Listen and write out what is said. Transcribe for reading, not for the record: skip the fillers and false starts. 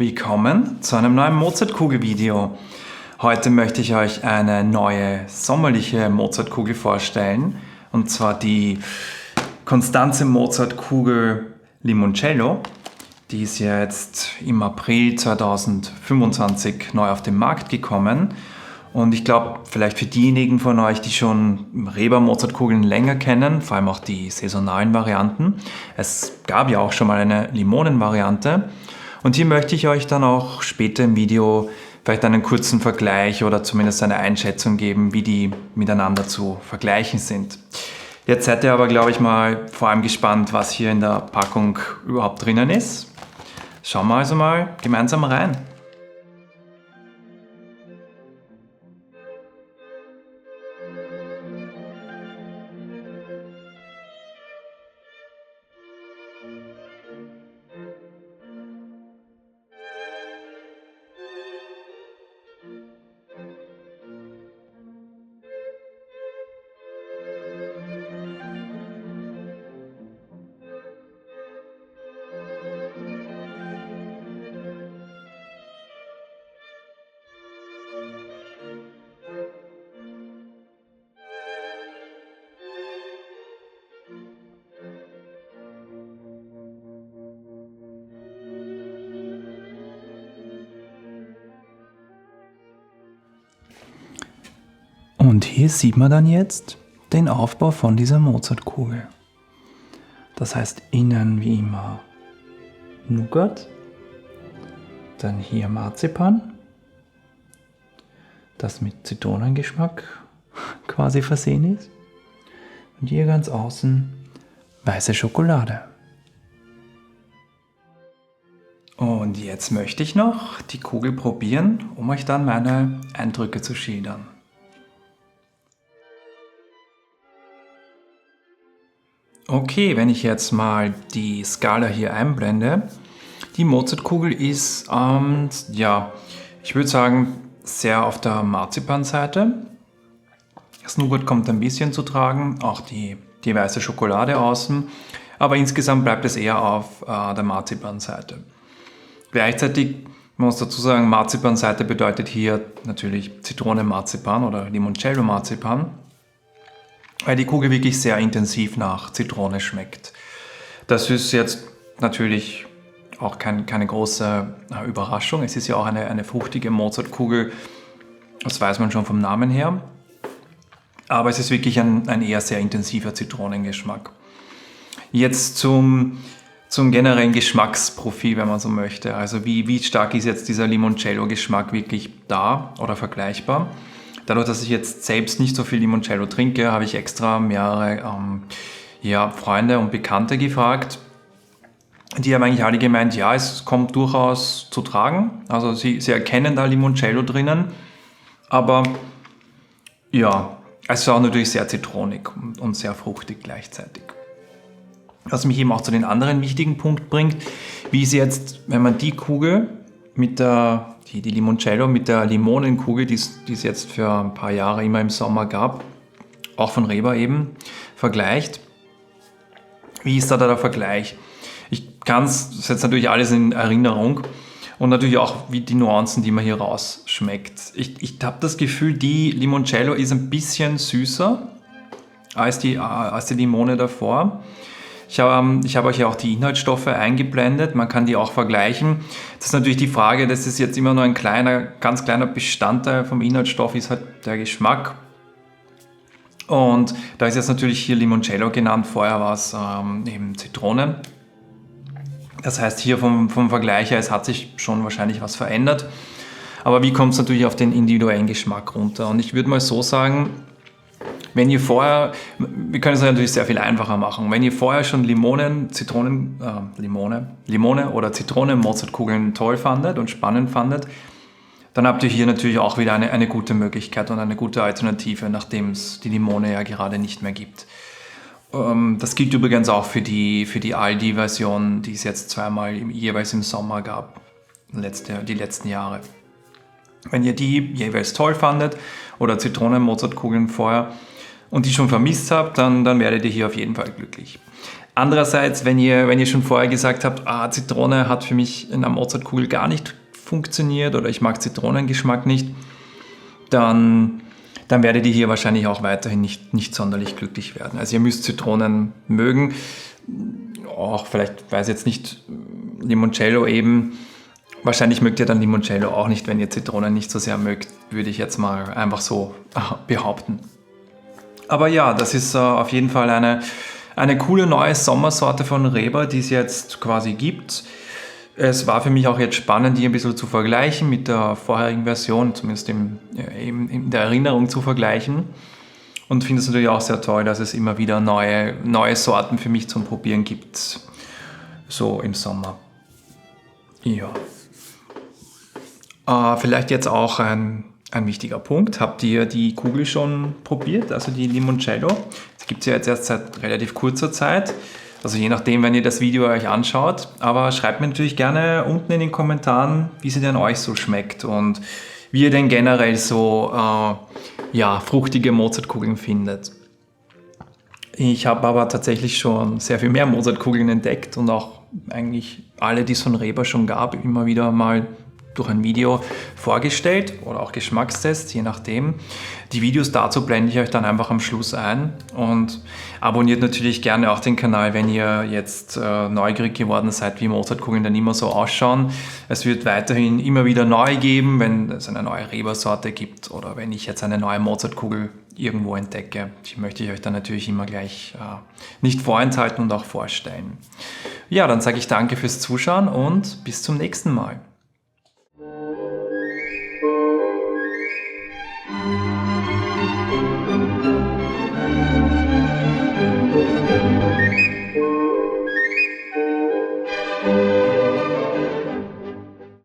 Willkommen zu einem neuen Mozartkugel-Video. Heute möchte ich euch eine neue sommerliche Mozartkugel vorstellen, und zwar die Constanze Mozartkugel Limoncello. Die ist jetzt im April 2025 neu auf den Markt gekommen. Und ich glaube, vielleicht für diejenigen von euch, die schon Reber-Mozartkugeln länger kennen, vor allem auch die saisonalen Varianten. Es gab ja auch schon mal eine Limonenvariante. Und hier möchte ich euch dann auch später im Video vielleicht einen kurzen Vergleich oder zumindest eine Einschätzung geben, wie die miteinander zu vergleichen sind. Jetzt seid ihr aber, glaube ich, mal vor allem gespannt, was hier in der Packung überhaupt drinnen ist. Schauen wir also mal gemeinsam rein. Und hier sieht man dann jetzt den Aufbau von dieser Mozartkugel. Das heißt innen wie immer Nougat, dann hier Marzipan, das mit Zitronengeschmack quasi versehen ist, und hier ganz außen weiße Schokolade. Und jetzt möchte ich noch die Kugel probieren, um euch dann meine Eindrücke zu schildern. Okay, wenn ich jetzt mal die Skala hier einblende, die Mozartkugel ist, ich würde sagen, sehr auf der Marzipanseite. Das Nougat kommt ein bisschen zu tragen, auch die weiße Schokolade außen, aber insgesamt bleibt es eher auf der Marzipanseite. Gleichzeitig, man muss dazu sagen, Marzipanseite bedeutet hier natürlich Zitronenmarzipan oder Limoncello-Marzipan, weil die Kugel wirklich sehr intensiv nach Zitrone schmeckt. Das ist jetzt natürlich auch keine große Überraschung. Es ist ja auch eine fruchtige Mozartkugel, das weiß man schon vom Namen her. Aber es ist wirklich ein eher sehr intensiver Zitronengeschmack. Jetzt zum generellen Geschmacksprofil, wenn man so möchte. Also wie stark ist jetzt dieser Limoncello-Geschmack wirklich da oder vergleichbar? Dadurch, dass ich jetzt selbst nicht so viel Limoncello trinke, habe ich extra mehrere Freunde und Bekannte gefragt. Die haben eigentlich alle gemeint, ja, es kommt durchaus zu tragen. Also sie erkennen da Limoncello drinnen. Aber ja, es ist auch natürlich sehr zitronig und sehr fruchtig gleichzeitig. Was mich eben auch zu den anderen wichtigen Punkt bringt, wie ist jetzt, wenn man die Kugel mit die Limoncello mit der Limonenkugel, die es jetzt für ein paar Jahre immer im Sommer gab, auch von Reber eben, vergleicht. Wie ist da der Vergleich? Ich kann es jetzt natürlich alles in Erinnerung und natürlich auch wie die Nuancen, die man hier rausschmeckt. Ich habe das Gefühl, die Limoncello ist ein bisschen süßer als die Limone davor. Ich habe euch ja auch die Inhaltsstoffe eingeblendet, man kann die auch vergleichen. Das ist natürlich die Frage, das ist jetzt immer nur ein ganz kleiner Bestandteil vom Inhaltsstoff, ist halt der Geschmack. Und da ist jetzt natürlich hier Limoncello genannt, vorher war es eben Zitrone. Das heißt hier vom Vergleich her, es hat sich schon wahrscheinlich was verändert. Aber wie kommt es natürlich auf den individuellen Geschmack runter? Und ich würde mal so sagen, wenn ihr vorher, wir können es natürlich sehr viel einfacher machen, wenn ihr vorher schon Limone oder Zitronen-Mozartkugeln toll fandet und spannend fandet, dann habt ihr hier natürlich auch wieder eine gute Möglichkeit und eine gute Alternative, nachdem es die Limone ja gerade nicht mehr gibt. Das gilt übrigens auch für die Aldi-Version, die es jetzt zweimal jeweils im Sommer gab, die letzten Jahre. Wenn ihr die jeweils toll fandet oder Zitronen-Mozartkugeln vorher und die schon vermisst habt, dann werdet ihr hier auf jeden Fall glücklich. Andererseits, wenn ihr schon vorher gesagt habt, Zitrone hat für mich in einer Mozartkugel gar nicht funktioniert oder ich mag Zitronengeschmack nicht, dann werdet ihr hier wahrscheinlich auch weiterhin nicht sonderlich glücklich werden. Also ihr müsst Zitronen mögen, auch vielleicht, weiß jetzt nicht, Limoncello eben. Wahrscheinlich mögt ihr dann Limoncello auch nicht, wenn ihr Zitronen nicht so sehr mögt, würde ich jetzt mal einfach so behaupten. Aber ja, das ist auf jeden Fall eine coole neue Sommersorte von Reba, die es jetzt quasi gibt. Es war für mich auch jetzt spannend, die ein bisschen zu vergleichen mit der vorherigen Version, zumindest in der Erinnerung zu vergleichen. Und finde es natürlich auch sehr toll, dass es immer wieder neue Sorten für mich zum Probieren gibt, so im Sommer. Ja. Vielleicht jetzt auch ein wichtiger Punkt. Habt ihr die Kugel schon probiert, also die Limoncello? Das gibt es ja jetzt erst seit relativ kurzer Zeit. Also je nachdem, wenn ihr das Video euch anschaut. Aber schreibt mir natürlich gerne unten in den Kommentaren, wie sie denn euch so schmeckt und wie ihr denn generell so fruchtige Mozartkugeln findet. Ich habe aber tatsächlich schon sehr viel mehr Mozartkugeln entdeckt und auch eigentlich alle, die es von Reba schon gab, immer wieder mal durch ein Video vorgestellt oder auch Geschmackstests, je nachdem. Die Videos dazu blende ich euch dann einfach am Schluss ein und abonniert natürlich gerne auch den Kanal, wenn ihr jetzt neugierig geworden seid, wie Mozartkugeln dann immer so ausschauen. Es wird weiterhin immer wieder neu geben, wenn es eine neue Reba-Sorte gibt oder wenn ich jetzt eine neue Mozartkugel irgendwo entdecke. Die möchte ich euch dann natürlich immer gleich nicht vorenthalten und auch vorstellen. Ja, dann sage ich danke fürs Zuschauen und bis zum nächsten Mal. Thank you.